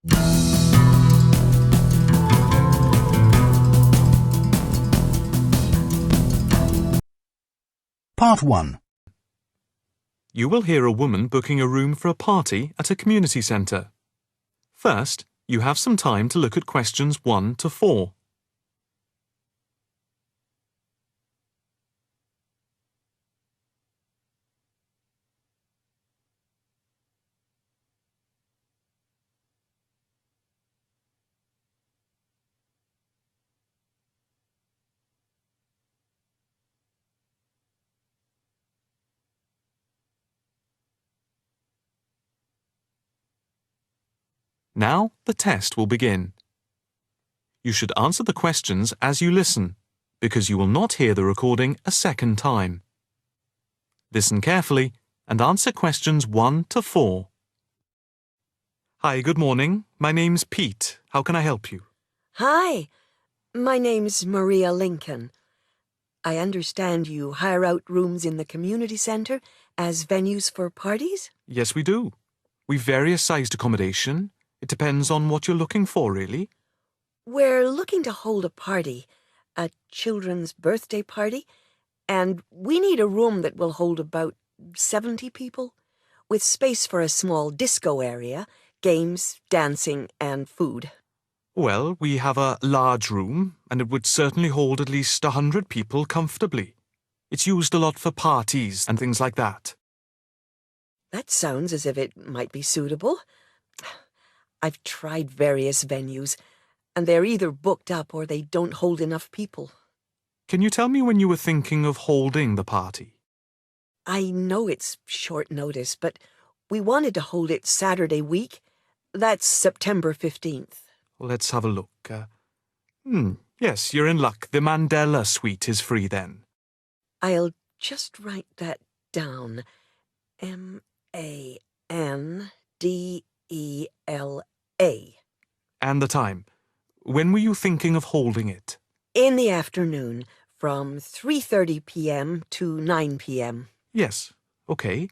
Part 1. You will hear a woman booking a room for a party at a community centre. First, you have some time to look at questions 1 to 4. Now, the test will begin. You should answer the questions as you listen, because you will not hear the recording a second time. Listen carefully and answer questions 1 to 4. Hi, good morning. My name's Pete. How can I help you? Hi, my name's Maria Lincoln. I understand you hire out rooms in the community centre as venues for parties? Yes, we do. We've various sized accommodation. It depends on what you're looking for, really. We're looking to hold a party, a children's birthday party, and we need a room that will hold about 70 people, with space for a small disco area, games, dancing, and food. Well, we have a large room, and it would certainly hold at least 100 people comfortably. It's used a lot for parties and things like that. That sounds as if it might be suitable. I've tried various venues, and they're either booked up or they don't hold enough people. Can you tell me when you were thinking of holding the party? I know it's short notice, but we wanted to hold it Saturday week. That's September 15th. Let's have a look. Yes, you're in luck. The Mandela suite is free then. I'll just write that down. Mandela. And the time. When were you thinking of holding it? In the afternoon, from 3:30 p.m. to 9 p.m. Yes, okay.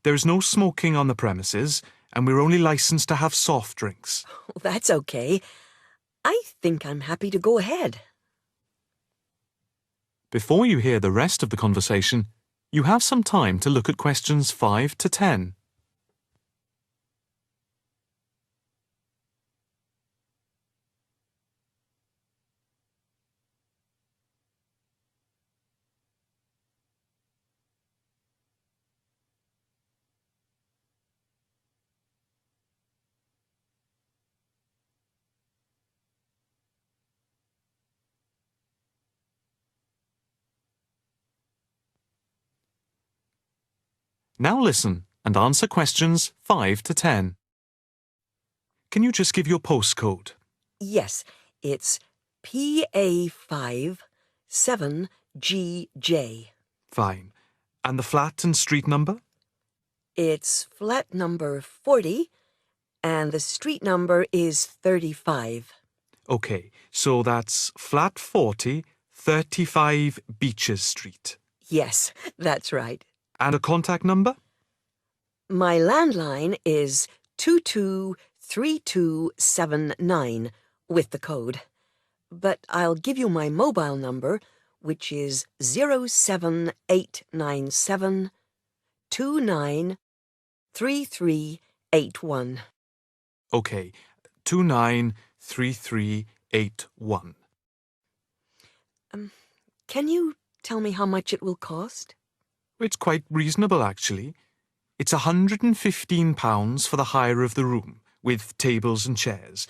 There is no smoking on the premises, and we're only licensed to have soft drinks. That's okay. I think I'm happy to go ahead. Before you hear the rest of the conversation, you have some time to look at questions 5 to 10. Now listen and answer questions 5 to 10. Can you just give your postcode? Yes, it's PA5 7GJ. Fine. And the flat and street number? It's flat number 40, and the street number is 35. Okay, so that's flat 40, 35 Beaches Street. Yes, that's right. And a contact number? My landline is 223279 with the code. But I'll give you my mobile number, which is 07897 293381. Okay, 293381. Can you tell me how much it will cost? It's quite reasonable, actually. It's £115 for the hire of the room, with tables and chairs.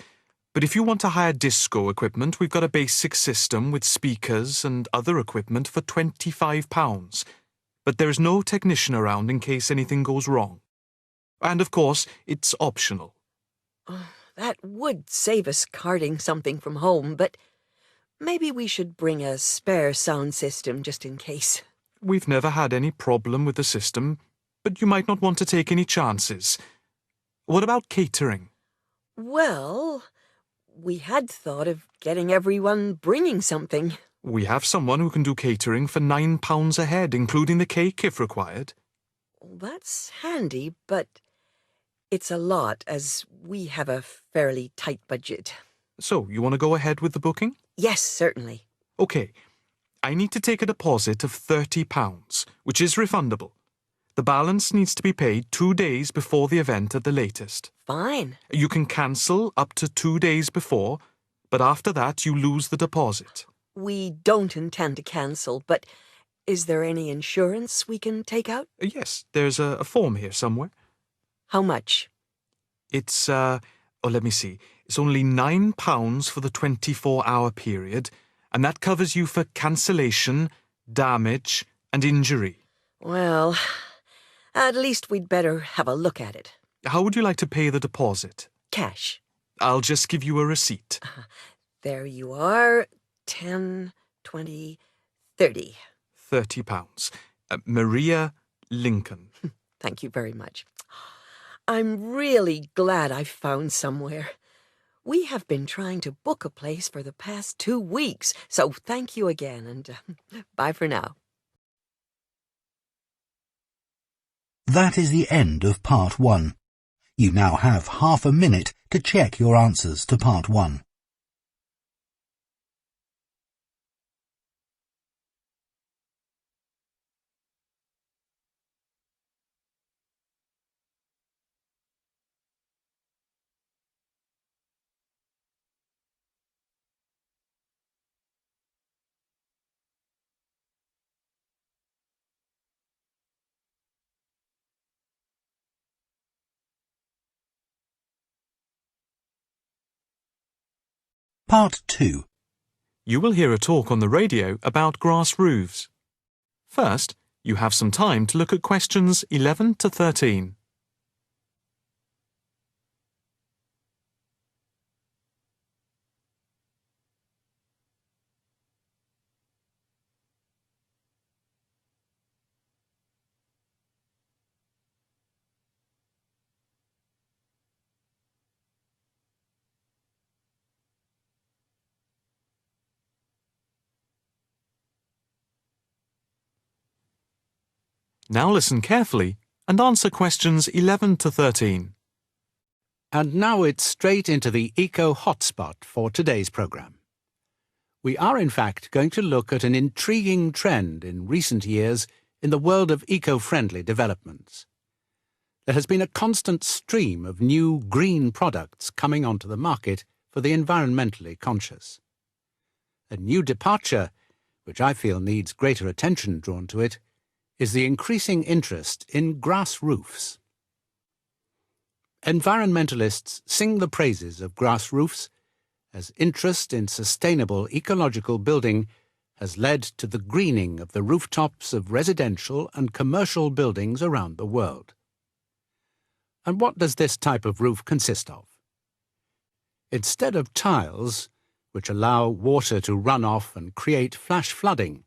But if you want to hire disco equipment, we've got a basic system with speakers and other equipment for £25. But there is no technician around in case anything goes wrong. And of course, it's optional. That would save us carting something from home, but maybe we should bring a spare sound system just in case. We've never had any problem with the system, but you might not want to take any chances. What about catering? Well, we had thought of getting everyone bringing something. We have someone who can do catering for £9 a head, including the cake if required. That's handy, but It's a lot, as we have a fairly tight budget. So, you want to go ahead with the booking? Yes, certainly. OK. I need to take a deposit of £30, which is refundable. The balance needs to be paid 2 days before the event at the latest. Fine. You can cancel up to 2 days before, but after that you lose the deposit. We don't intend to cancel, but is there any insurance we can take out? Yes, there's a form here somewhere. How much? It's, let me see. It's only £9 for the 24-hour period, and that covers you for cancellation, damage, and injury. Well, at least we'd better have a look at it. How would you like to pay the deposit? Cash. I'll just give you a receipt. There you are. 10, 20, 30. £30. Maria Lincoln. Thank you very much. I'm really glad I found somewhere. We have been trying to book a place for the past 2 weeks, so thank you again, and bye for now. That is the end of Part 1. You now have half a minute to check your answers to Part 1. Part 2. You will hear a talk on the radio about grass roofs. First, you have some time to look at questions 11 to 13. Now listen carefully and answer questions 11 to 13. And now it's straight into the Eco Hotspot for today's programme. We are in fact going to look at an intriguing trend in recent years in the world of eco-friendly developments. There has been a constant stream of new green products coming onto the market for the environmentally conscious. A new departure, which I feel needs greater attention drawn to it, is the increasing interest in grass roofs. Environmentalists sing the praises of grass roofs as interest in sustainable ecological building has led to the greening of the rooftops of residential and commercial buildings around the world. And what does this type of roof consist of? Instead of tiles, which allow water to run off and create flash flooding,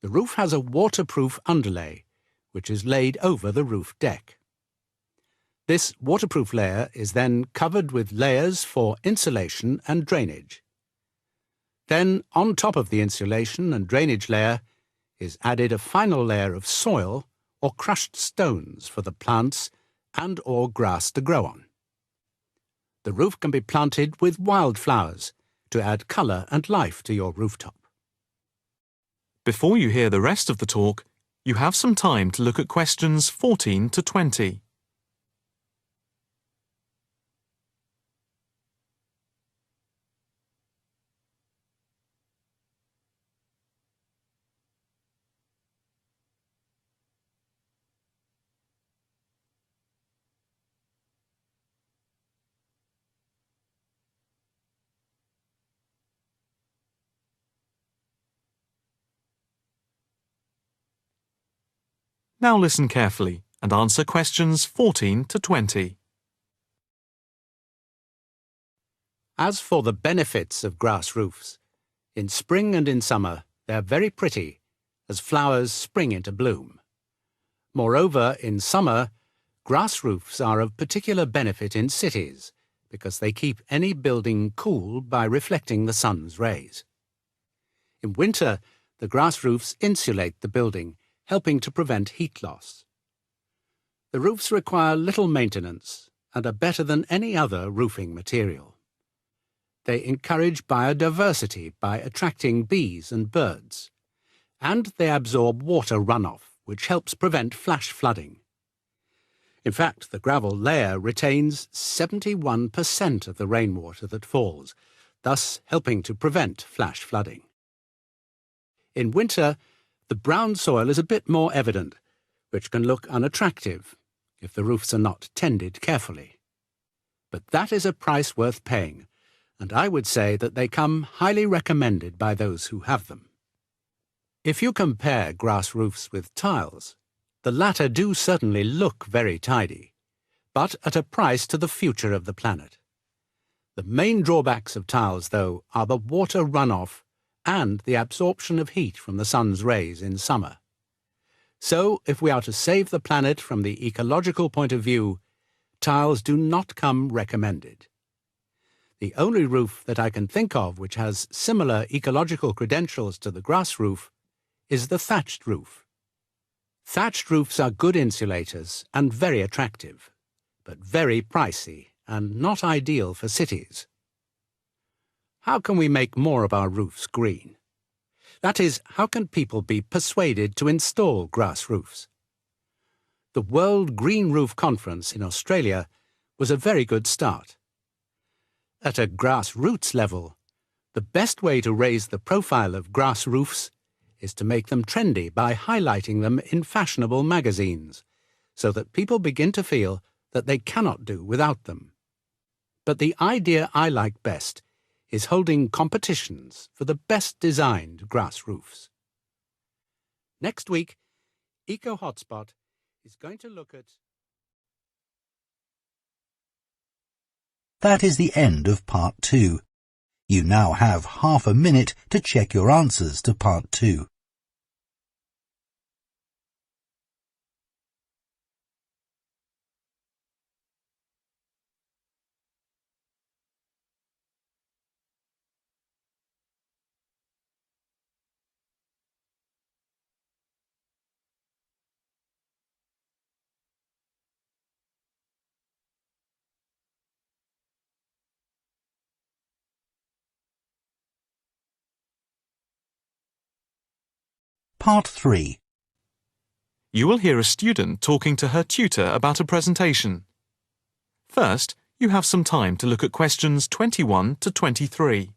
the roof has a waterproof underlay, which is laid over the roof deck. This waterproof layer is then covered with layers for insulation and drainage. Then, on top of the insulation and drainage layer, is added a final layer of soil or crushed stones for the plants and/or grass to grow on. The roof can be planted with wildflowers to add colour and life to your rooftop. Before you hear the rest of the talk, you have some time to look at questions 14 to 20. Now listen carefully and answer questions 14 to 20. As for the benefits of grass roofs, in spring and in summer they are very pretty as flowers spring into bloom. Moreover, in summer, grass roofs are of particular benefit in cities because they keep any building cool by reflecting the sun's rays. In winter, the grass roofs insulate the building, helping to prevent heat loss. The roofs require little maintenance and are better than any other roofing material. They encourage biodiversity by attracting bees and birds, and they absorb water runoff, which helps prevent flash flooding. In fact, the gravel layer retains 71% of the rainwater that falls, thus helping to prevent flash flooding. In winter, the brown soil is a bit more evident, which can look unattractive if the roofs are not tended carefully. But that is a price worth paying, and I would say that they come highly recommended by those who have them. If you compare grass roofs with tiles, the latter do certainly look very tidy, but at a price to the future of the planet. The main drawbacks of tiles, though, are the water runoff and the absorption of heat from the sun's rays in summer. So, if we are to save the planet from the ecological point of view, tiles do not come recommended. The only roof that I can think of which has similar ecological credentials to the grass roof is the thatched roof. Thatched roofs are good insulators and very attractive, but very pricey and not ideal for cities. How can we make more of our roofs green? That is, how can people be persuaded to install grass roofs? The World Green Roof Conference in Australia was a very good start. At a grassroots level, the best way to raise the profile of grass roofs is to make them trendy by highlighting them in fashionable magazines, so that people begin to feel that they cannot do without them. But the idea I like best is holding competitions for the best designed grass roofs. Next week, Eco Hotspot is going to look at... That is the end of Part 2. You now have half a minute to check your answers to Part 2. Part 3. You will hear a student talking to her tutor about a presentation. First, you have some time to look at questions 21 to 23.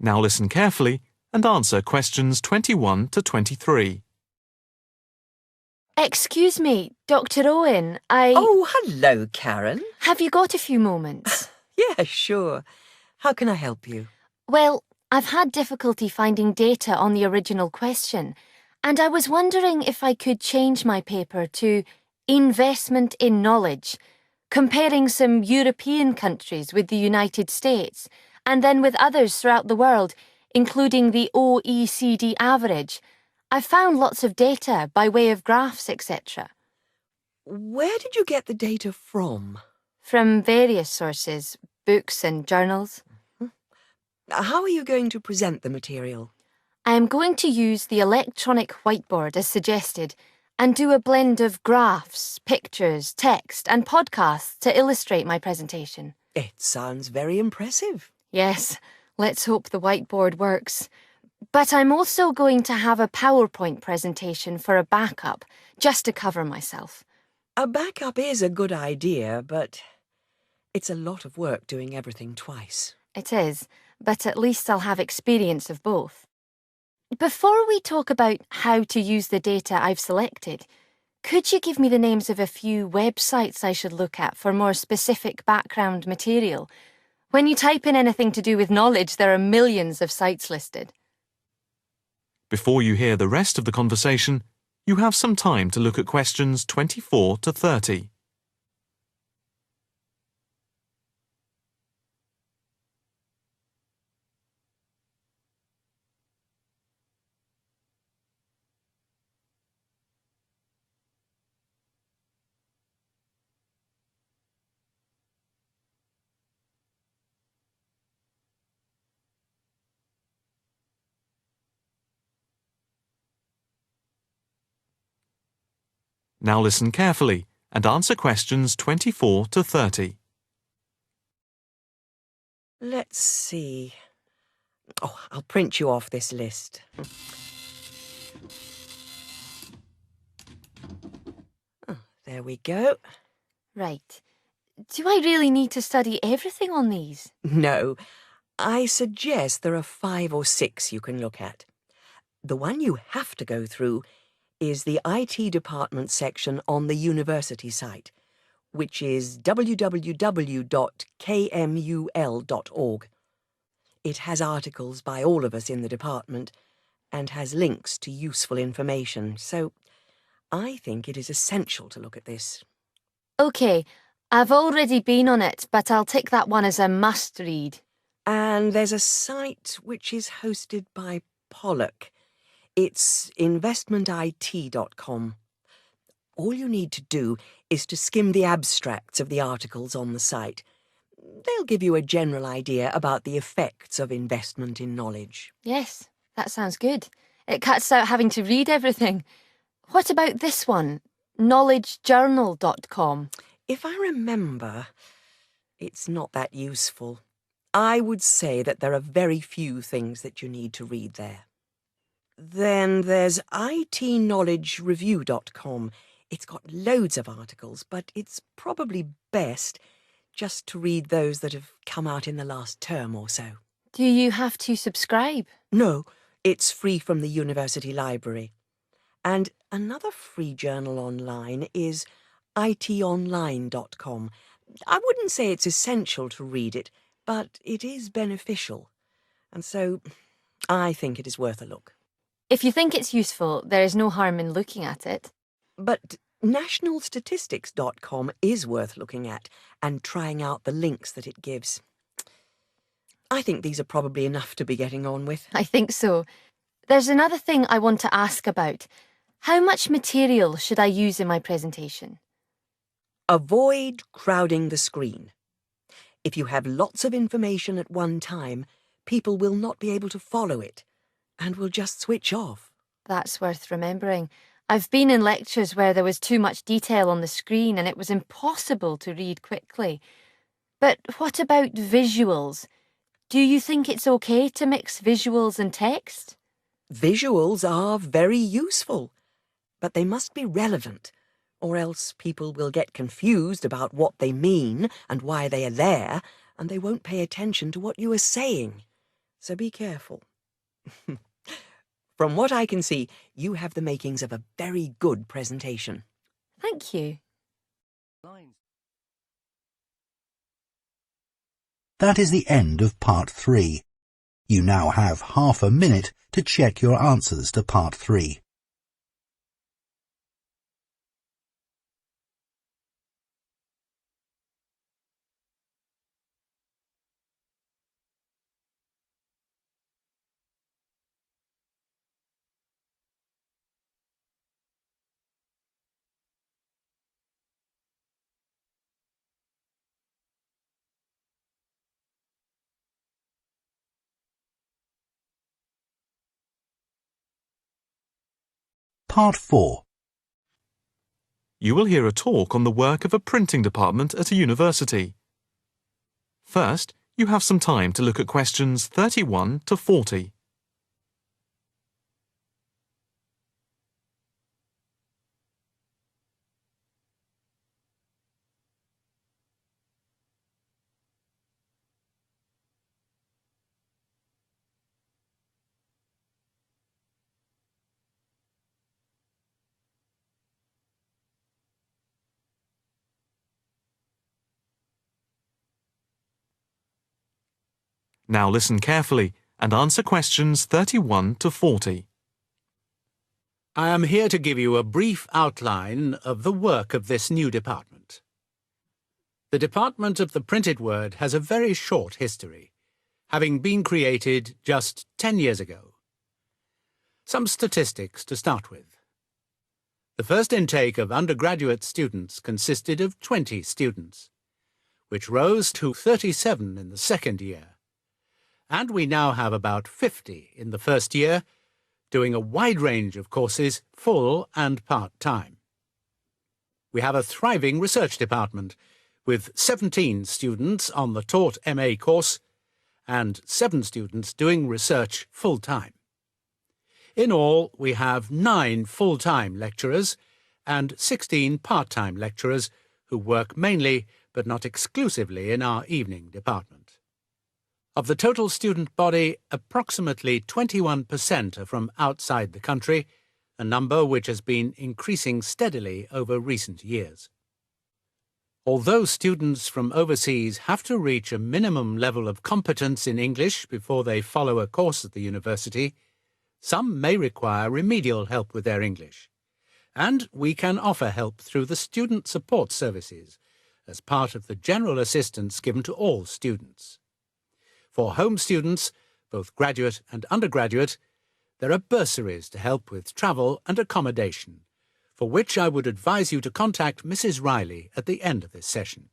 Now listen carefully and answer questions 21 to 23. Excuse me, Dr. Owen, Oh, hello, Karen. Have you got a few moments? Yeah, sure. How can I help you? Well, I've had difficulty finding data on the original question, and I was wondering if I could change my paper to Investment in Knowledge, comparing some European countries with the United States, and then with others throughout the world, including the OECD average. I found lots of data by way of graphs, etc. Where did you get the data from? From various sources, books and journals. How are you going to present the material? I am going to use the electronic whiteboard as suggested and do a blend of graphs, pictures, text and podcasts to illustrate my presentation. It sounds very impressive. Yes, let's hope the whiteboard works. But I'm also going to have a PowerPoint presentation for a backup, just to cover myself. A backup is a good idea, but it's a lot of work doing everything twice. It is, but at least I'll have experience of both. Before we talk about how to use the data I've selected, could you give me the names of a few websites I should look at for more specific background material? When you type in anything to do with knowledge, there are millions of sites listed. Before you hear the rest of the conversation, you have some time to look at questions 24 to 30. Now listen carefully and answer questions 24 to 30. Let's see. Oh, I'll print you off this list. Oh, there we go. Right. Do I really need to study everything on these? No, I suggest there are 5 or 6 you can look at. The one you have to go through is the IT department section on the university site, which is www.kmul.org. It has articles by all of us in the department and has links to useful information, so I think it is essential to look at this. OK, I've already been on it, but I'll tick that one as a must-read. And there's a site which is hosted by Pollock. It's investmentit.com. All you need to do is to skim the abstracts of the articles on the site. They'll give you a general idea about the effects of investment in knowledge. Yes, that sounds good. It cuts out having to read everything. What about this one? knowledgejournal.com. If I remember, it's not that useful. I would say that there are very few things that you need to read there. Then there's itknowledgereview.com. It's got loads of articles, but it's probably best just to read those that have come out in the last term or so. Do you have to subscribe? No, it's free from the university library. And another free journal online is itonline.com. I wouldn't say it's essential to read it, but it is beneficial. And so I think it is worth a look. If you think it's useful, there is no harm in looking at it. But nationalstatistics.com is worth looking at and trying out the links that it gives. I think these are probably enough to be getting on with. I think so. There's another thing I want to ask about. How much material should I use in my presentation? Avoid crowding the screen. If you have lots of information at one time, people will not be able to follow it and will just switch off. That's worth remembering. I've been in lectures where there was too much detail on the screen and it was impossible to read quickly. But what about visuals? Do you think it's okay to mix visuals and text? Visuals are very useful, but they must be relevant, or else people will get confused about what they mean and why they are there, and they won't pay attention to what you are saying. So be careful. From what I can see, you have the makings of a very good presentation. Thank you. That is the end of part 3. You now have half a minute to check your answers to part 3. Part 4. You will hear a talk on the work of a printing department at a university. First, you have some time to look at questions 31 to 40. Now listen carefully and answer questions 31 to 40. I am here to give you a brief outline of the work of this new department. The Department of the Printed Word has a very short history, having been created just 10 years ago. Some statistics to start with. The first intake of undergraduate students consisted of 20 students, which rose to 37 in the second year. And we now have about 50 in the first year, doing a wide range of courses, full and part-time. we have a thriving research department, with 17 students on the taught MA course and 7 students doing research full-time. In all, we have 9 full-time lecturers and 16 part-time lecturers who work mainly but not exclusively in our evening department. Of the total student body, approximately 21% are from outside the country, a number which has been increasing steadily over recent years. Although students from overseas have to reach a minimum level of competence in English before they follow a course at the university, some may require remedial help with their English, and we can offer help through the Student Support Services as part of the general assistance given to all students. For home students, both graduate and undergraduate, there are bursaries to help with travel and accommodation, for which I would advise you to contact Mrs. Riley at the end of this session.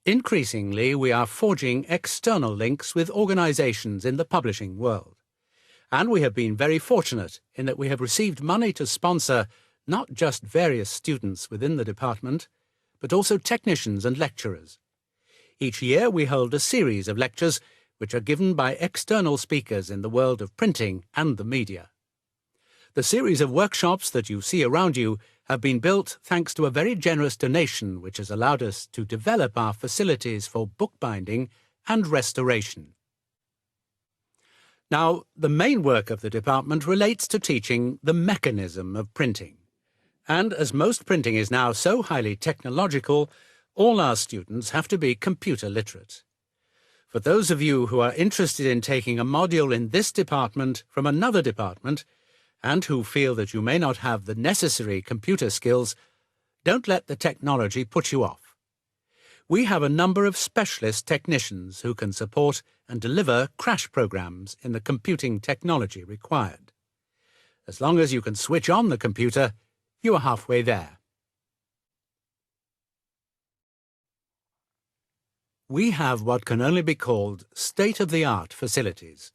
Increasingly, we are forging external links with organisations in the publishing world, and we have been very fortunate in that we have received money to sponsor not just various students within the department, but also technicians and lecturers. Each year we hold a series of lectures which are given by external speakers in the world of printing and the media. The series of workshops that you see around you have been built thanks to a very generous donation which has allowed us to develop our facilities for bookbinding and restoration. Now, the main work of the department relates to teaching the mechanism of printing. And as most printing is now so highly technological, all our students have to be computer literate. For those of you who are interested in taking a module in this department from another department, and who feel that you may not have the necessary computer skills, don't let the technology put you off. We have a number of specialist technicians who can support and deliver crash programs in the computing technology required. As long as you can switch on the computer, you are halfway there. We have what can only be called state-of-the-art facilities,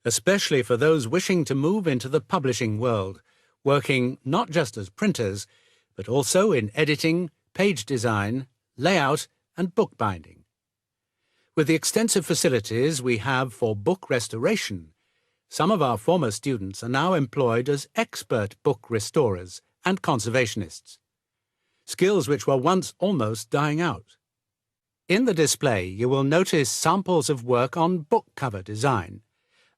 especially for those wishing to move into the publishing world, working not just as printers, but also in editing, page design, layout, and bookbinding. With the extensive facilities we have for book restoration, some of our former students are now employed as expert book restorers and conservationists, skills which were once almost dying out. In the display you will notice samples of work on book cover design,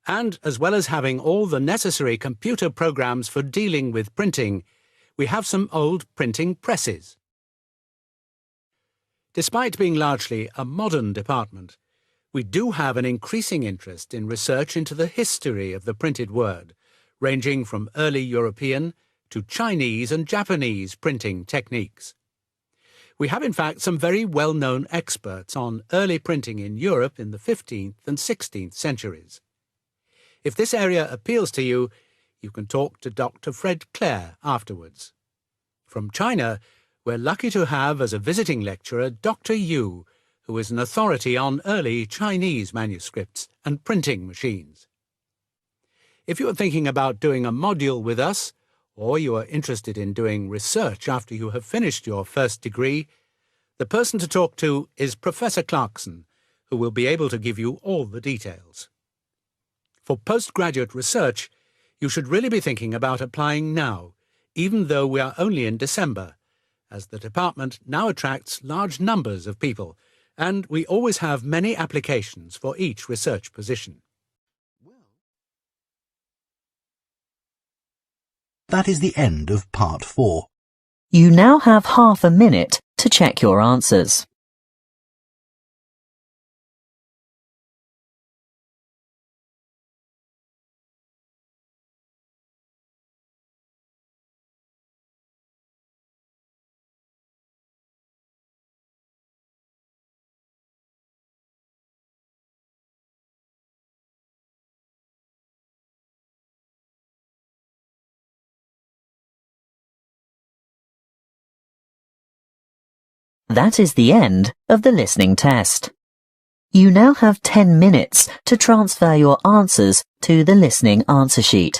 and as well as having all the necessary computer programs for dealing with printing, we have some old printing presses. Despite being largely a modern department, we do have an increasing interest in research into the history of the printed word, ranging from early European to Chinese and Japanese printing techniques. We have in fact some very well-known experts on early printing in Europe in the 15th and 16th centuries. If this area appeals to you, you can talk to Dr. Fred Clare afterwards. From China, we're lucky to have as a visiting lecturer Dr. Yu, who is an authority on early Chinese manuscripts and printing machines. If you are thinking about doing a module with us, or you are interested in doing research after you have finished your first degree, the person to talk to is Professor Clarkson, who will be able to give you all the details. For postgraduate research, you should really be thinking about applying now, even though we are only in December, as the department now attracts large numbers of people, and we always have many applications for each research position. That is the end of part 4. You now have half a minute to check your answers. That is the end of the listening test. You now have 10 minutes to transfer your answers to the listening answer sheet.